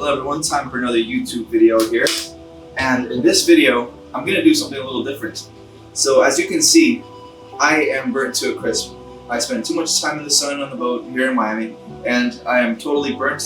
Hello everyone, time for another YouTube video here. And in this video, I'm going to do something a little different. So as you can see, I am burnt to a crisp. I spent too much time in the sun on the boat here in Miami, and I am totally burnt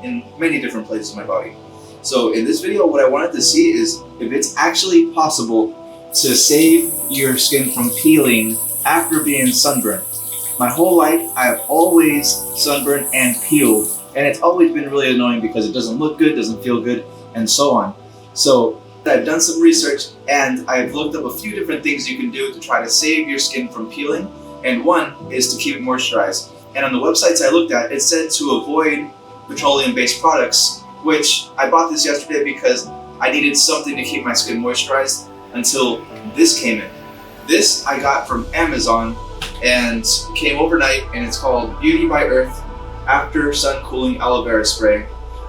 in many different places of my body. So in this video, what I wanted to see is if it's actually possible to save your skin from peeling after being sunburned. My whole life, I have always sunburned and peeled, and it's always been really annoying because it doesn't look good, doesn't feel good, and so on. So I've done some research and I've looked up a few different things you can do to try to save your skin from peeling, and one is to keep it moisturized. And on the websites I looked at, it said to avoid petroleum-based products, which I bought this yesterday because I needed something to keep my skin moisturized until this came in. This I got from Amazon and came overnight, and it's called Beauty by Earth After Sun Cooling Aloe Vera Spray.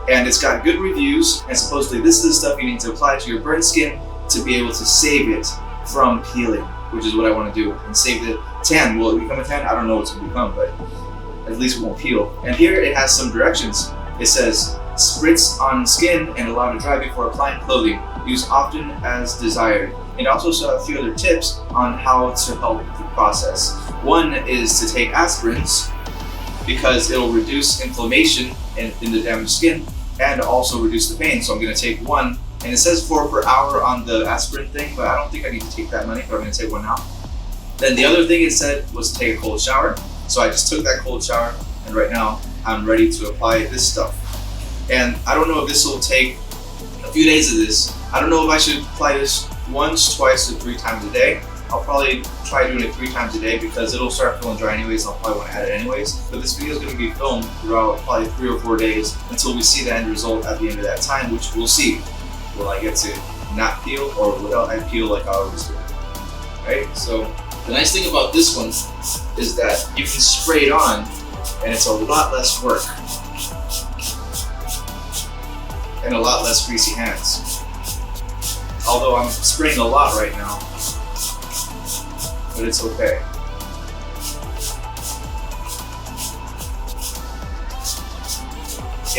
And it's got good reviews, and supposedly this is the stuff you need to apply to your burnt skin to be able to save it from peeling, which is what I want to do, and save the tan. Will it become a tan? I don't know what it's going to become, but at least it won't peel. And here it has some directions. It says, spritz on skin and allow to dry before applying clothing. Use often as desired. It also saw a few other tips on how to help the process. One is to take aspirins because it'll reduce inflammation in the damaged skin and also reduce the pain. So I'm going to take one, and it says 4 per hour on the aspirin thing, but I don't think I need to take that many, but I'm going to take one now. Then the other thing it said was to take a cold shower. So I just took that cold shower, and right now I'm ready to apply this stuff. And I don't know if this will take a few days of this. I don't know if I should apply this once, twice, or 3 times a day. I'll probably try doing it 3 times a day because it'll start feeling dry anyways, and I'll probably want to add it anyways. But this video is going to be filmed throughout probably 3 or 4 days until we see the end result at the end of that time, which we'll see. Will I get to not peel, or will I peel like I always do? Right? So the nice thing about this one is that you can spray it on and it's a lot less work and a lot less greasy hands. Although I'm spraying a lot right now, but it's okay.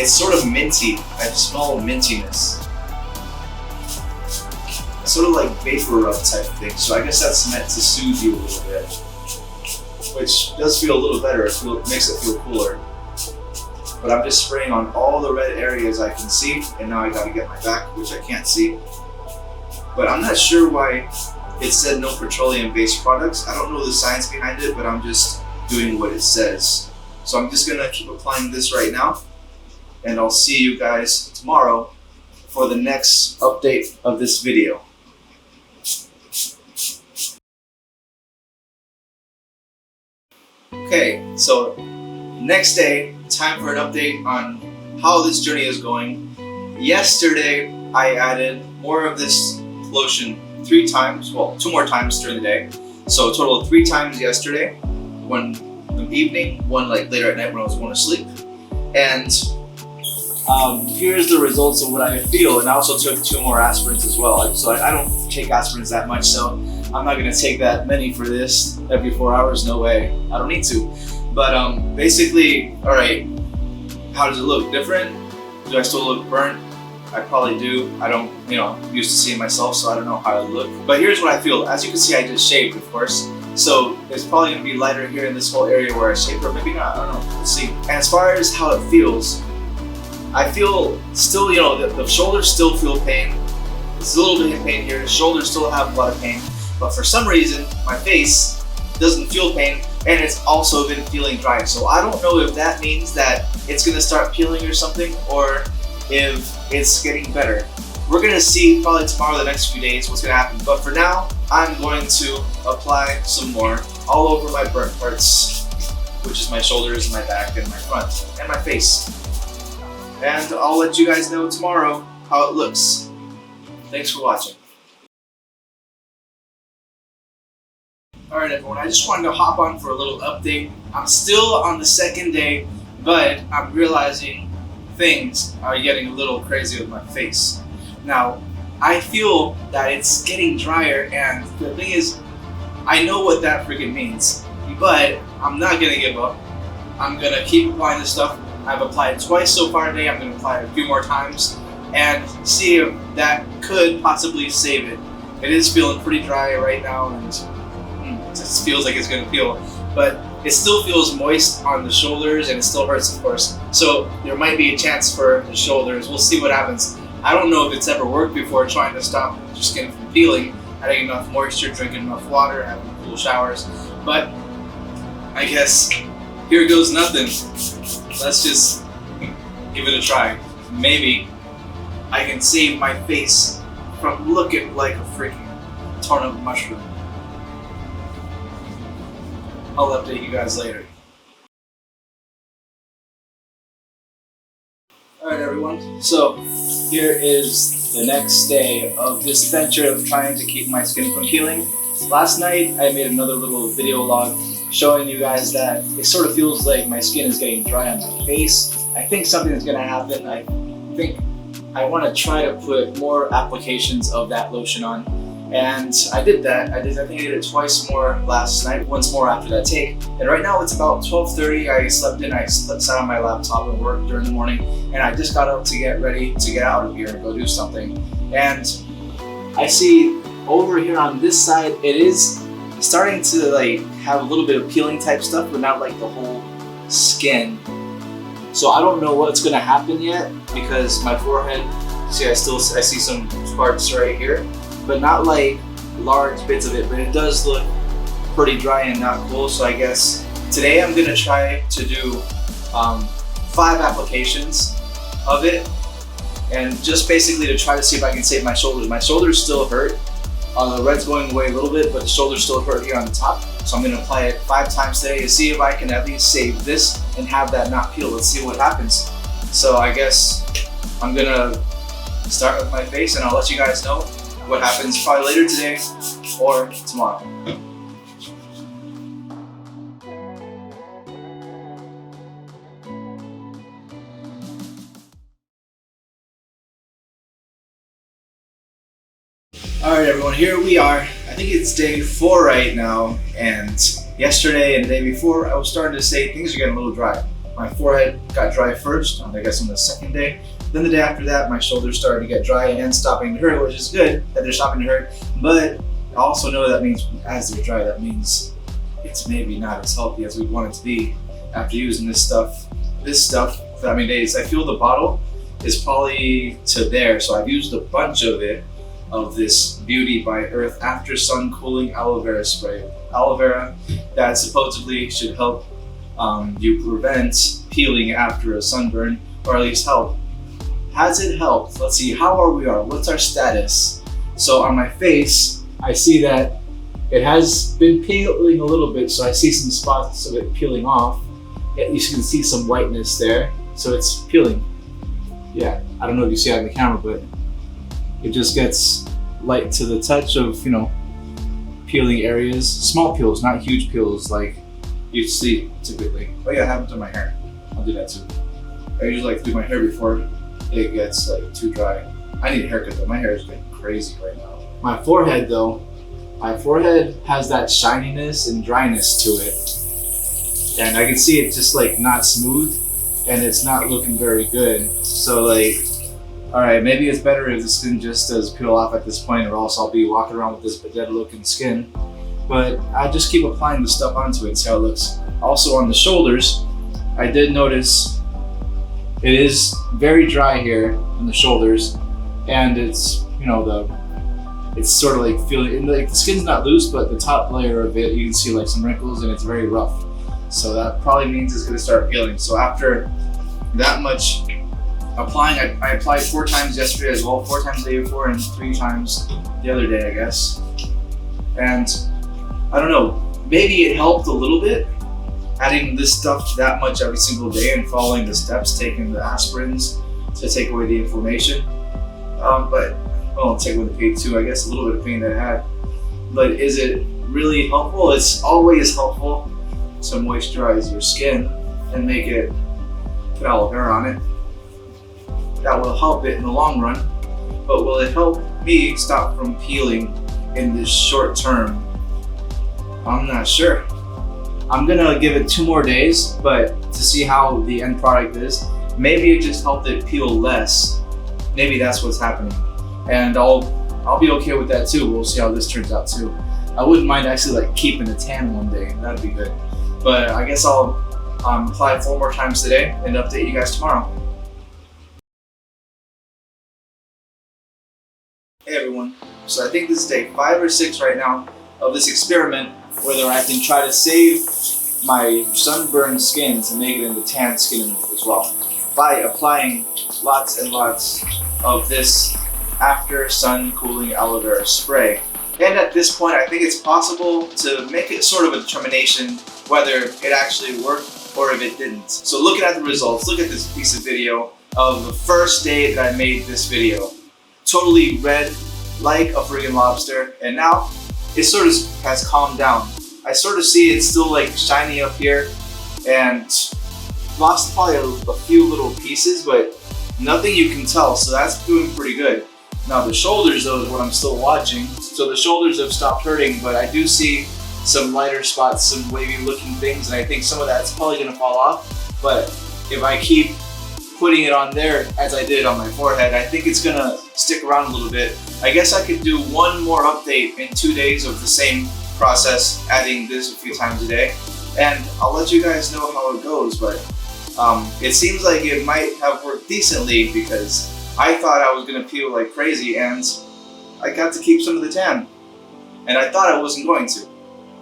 It's sort of minty. I smell mintiness. It's sort of like vapor rub type of thing, so I guess that's meant to soothe you a little bit, which does feel a little better. It makes it feel cooler. But I'm just spraying on all the red areas I can see, and now I gotta get my back, which I can't see. But I'm not sure why it said no petroleum-based products. I don't know the science behind it, but I'm just doing what it says. So I'm just gonna keep applying this right now, and I'll see you guys tomorrow for the next update of this video. Okay, so next day, time for an update on how this journey is going. Yesterday, I added more of this lotion 3 times, well, 2 more times during the day. So a total of 3 times yesterday, one in the evening, one like later at night when I was going to sleep. And here's the results of what I feel. And I also took 2 more aspirins as well. So I don't take aspirins that much, so I'm not gonna take that many for this every 4 hours, no way. I don't need to. But basically, all right, how does it look? Different? Do I still look burnt? I probably do. I don't, I'm used to seeing myself, so I don't know how I look. But here's what I feel. As you can see, I just shaved, of course. So it's probably gonna be lighter here in this whole area where I shaved, or maybe not, I don't know, we'll see. And as far as how it feels, I feel still, the shoulders still feel pain. There's a little bit of pain here. The shoulders still have a lot of pain. But for some reason, my face doesn't feel pain, and it's also been feeling dry. So I don't know if that means that it's gonna start peeling or something, or if it's getting better. We're gonna see probably tomorrow, the next few days, what's gonna happen. But for now, I'm going to apply some more all over my burnt parts, which is my shoulders, my back, and my front, and my face. And I'll let you guys know tomorrow how it looks. Thanks for watching. Alright everyone, I just wanted to hop on for a little update. I'm still on the 2nd day, but I'm realizing things are getting a little crazy with my face. Now, I feel that it's getting drier, and the thing is, I know what that freaking means, but I'm not gonna give up. I'm gonna keep applying this stuff. I've applied twice so far today. I'm going to apply it a few more times and see if that could possibly save it. It is feeling pretty dry right now, and it just feels like it's going to peel, but it still feels moist on the shoulders, and it still hurts, of course. So there might be a chance for the shoulders. We'll see what happens. I don't know if it's ever worked before, trying to stop your skin from peeling, adding enough moisture, drinking enough water, having cool showers. But I guess here goes nothing. Let's just give it a try. Maybe I can save my face from looking like a freaking torn up mushroom. I'll update you guys later. Alright everyone, so here is the next day of this venture of trying to keep my skin from peeling. Last night I made another little video log showing you guys that it sort of feels like my skin is getting dry on my face. I think something is going to happen. I think I want to try to put more applications of that lotion on. And I did that. I think I did it twice more last night, once more after that take. And right now it's about 12:30. I slept in, sat on my laptop and worked during the morning. And I just got up to get ready to get out of here and go do something. And I see over here on this side, it is starting to like have a little bit of peeling type stuff, but not like the whole skin. So I don't know what's gonna happen yet, because my forehead, see I see some parts right here, but not like large bits of it, but it does look pretty dry and not cool. So I guess today I'm gonna try to do 5 applications of it, and just basically to try to see if I can save my shoulders. My shoulders still hurt. The red's going away a little bit, but the shoulders still hurt here on the top. So I'm gonna apply it 5 times today to see if I can at least save this and have that not peel. Let's see what happens. So I guess I'm gonna start with my face, and I'll let you guys know what happens probably later today or tomorrow. Alright everyone, here we are. I think it's day 4 right now, and yesterday and the day before I was starting to say things are getting a little dry. My forehead got dry first, I guess on the second day. Then the day after that, my shoulders started to get dry and stopping to hurt, which is good that they're stopping to hurt. But I also know that means as they're dry, that means it's maybe not as healthy as we want it to be after using this stuff for that many days. I feel the bottle is probably to there, so I've used a bunch of it, of this Beauty by Earth After Sun Cooling Aloe Vera Spray. Aloe vera that supposedly should help you prevent peeling after a sunburn, or at least help. Has it helped? Let's see, how are we? What's our status? So on my face, I see that it has been peeling a little bit, so I see some spots of it peeling off. You can see some whiteness there, so it's peeling. Yeah, I don't know if you see that in the camera, but it just gets light to the touch of, you know, peeling areas. Small peels, not huge peels like you see typically. Oh yeah, it happens to my hair. I'll do that too. I usually like to do my hair before it gets like too dry. I need a haircut though. My hair is getting crazy right now. My forehead though, my forehead has that shininess and dryness to it. And I can see it just like not smooth, and it's not looking very good. So like, all right, maybe it's better if the skin just does peel off at this point, or else I'll be walking around with this dead looking skin. But I just keep applying the stuff onto it and see how it looks. Also on the shoulders, I did notice it is very dry here on the shoulders, and it's, you know, it's sort of like feeling, like the skin's not loose, but the top layer of it, you can see like some wrinkles, and it's very rough. So that probably means it's gonna start peeling. So after that much applying, I applied 4 times yesterday as well, 4 times the day before, and 3 times the other day, I guess. And I don't know, maybe it helped a little bit, adding this stuff that much every single day and following the steps, taking the aspirins to take away the inflammation. But, well, take away the pain too, I guess, a little bit of pain that I had. But is it really helpful? It's always helpful to moisturize your skin and make it, put aloe vera on it. That will help it in the long run, but will it help me stop from peeling in this short term? I'm not sure. I'm gonna give it 2 more days, but to see how the end product is. Maybe it just helped it peel less. Maybe that's what's happening. And I'll be okay with that too. We'll see how this turns out too. I wouldn't mind actually like keeping a tan one day. That'd be good. But I guess I'll apply 4 more times today and update you guys tomorrow. Hey everyone. So I think this is day 5 or 6 right now of this experiment, whether I can try to save my sunburned skin to make it into tan skin as well by applying lots and lots of this after sun cooling aloe vera spray. And at this point, I think it's possible to make it sort of a determination whether it actually worked or if it didn't. So looking at the results, look at this piece of video of the first day that I made this video. Totally red like a friggin' lobster, and now it sort of has calmed down. I sort of see it's still like shiny up here and lost probably a few little pieces, but nothing you can tell, so that's doing pretty good. Now the shoulders though is what I'm still watching. So the shoulders have stopped hurting, but I do see some lighter spots, some wavy looking things, and I think some of that's probably gonna fall off. But if I keep putting it on there as I did on my forehead, I think it's gonna stick around a little bit. I guess I could do one more update in 2 days of the same process, adding this a few times a day, and I'll let you guys know how it goes. But it seems like it might have worked decently because I thought I was gonna peel like crazy and I got to keep some of the tan, and I thought I wasn't going to.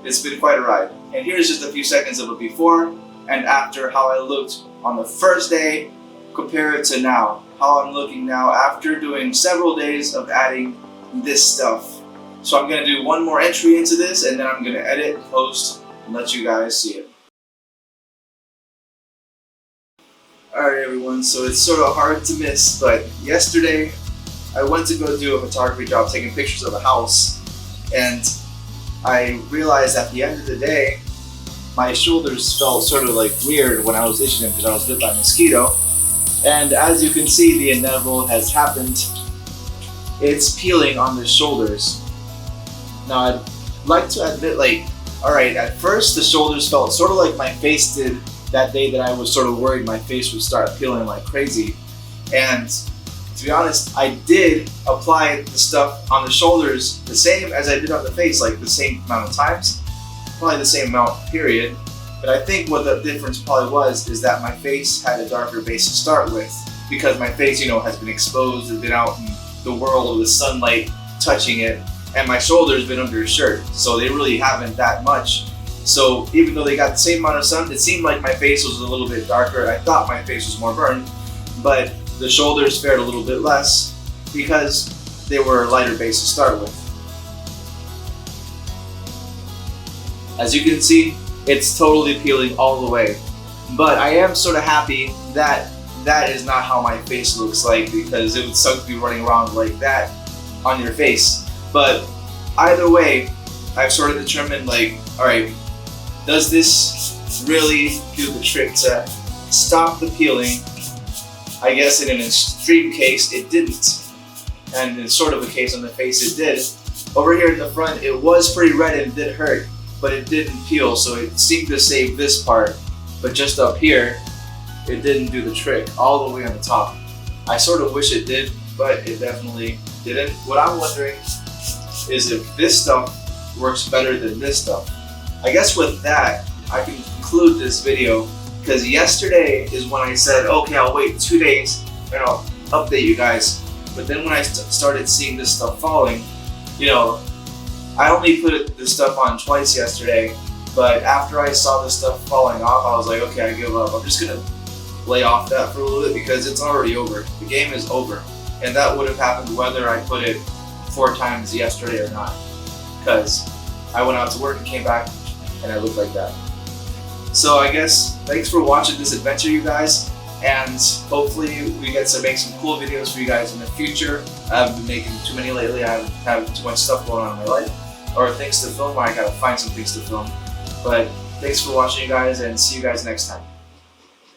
It's been quite a ride. And here's just a few seconds of a before and after, how I looked on the first day. Compare it to now, how I'm looking now after doing several days of adding this stuff. So I'm gonna do one more entry into this, and then I'm gonna edit, post, and let you guys see it. Alright everyone, so it's sort of hard to miss, but yesterday I went to go do a photography job taking pictures of a house, and I realized at the end of the day my shoulders felt sort of like weird when I was itching them because I was bit by a mosquito. And as you can see, the inevitable has happened. It's peeling on the shoulders. Now I'd like to admit, like, alright, at first the shoulders felt sort of like my face did that day that I was sort of worried my face would start peeling like crazy. And to be honest, I did apply the stuff on the shoulders the same as I did on the face, like the same amount of times, probably the same amount, period. But I think what the difference probably was is that my face had a darker base to start with, because my face, you know, has been exposed and been out in the world of the sunlight touching it, and my shoulders been under a shirt, so they really haven't that much. So even though they got the same amount of sun, it seemed like my face was a little bit darker, and I thought my face was more burned, but the shoulders fared a little bit less because they were a lighter base to start with. As you can see, it's totally peeling all the way. But I am sort of happy that that is not how my face looks like, because it would suck to be running around like that on your face. But either way, I've sort of determined, like, alright, does this really do the trick to stop the peeling? I guess in an extreme case, it didn't. And in sort of a case on the face, it did. Over here in the front, it was pretty red and did hurt, but it didn't peel, so it seemed to save this part. But just up here, it didn't do the trick all the way on the top. I sort of wish it did, but it definitely didn't. What I'm wondering is if this stuff works better than this stuff. I guess with that, I can conclude this video, because yesterday is when I said, okay, I'll wait 2 days and I'll update you guys. But then when I started seeing this stuff falling, you know, I only put this stuff on twice yesterday, but after I saw this stuff falling off, I was like, okay, I give up. I'm just gonna lay off that for a little bit because it's already over. The game is over. And that would have happened whether I put it 4 times yesterday or not, because I went out to work and came back and I looked like that. So I guess thanks for watching this adventure, you guys, and hopefully we get to make some cool videos for you guys in the future. I haven't been making too many lately. I haven't had too much stuff going on in my life, or things to film, or I gotta find some things to film. But thanks for watching, you guys, and see you guys next time.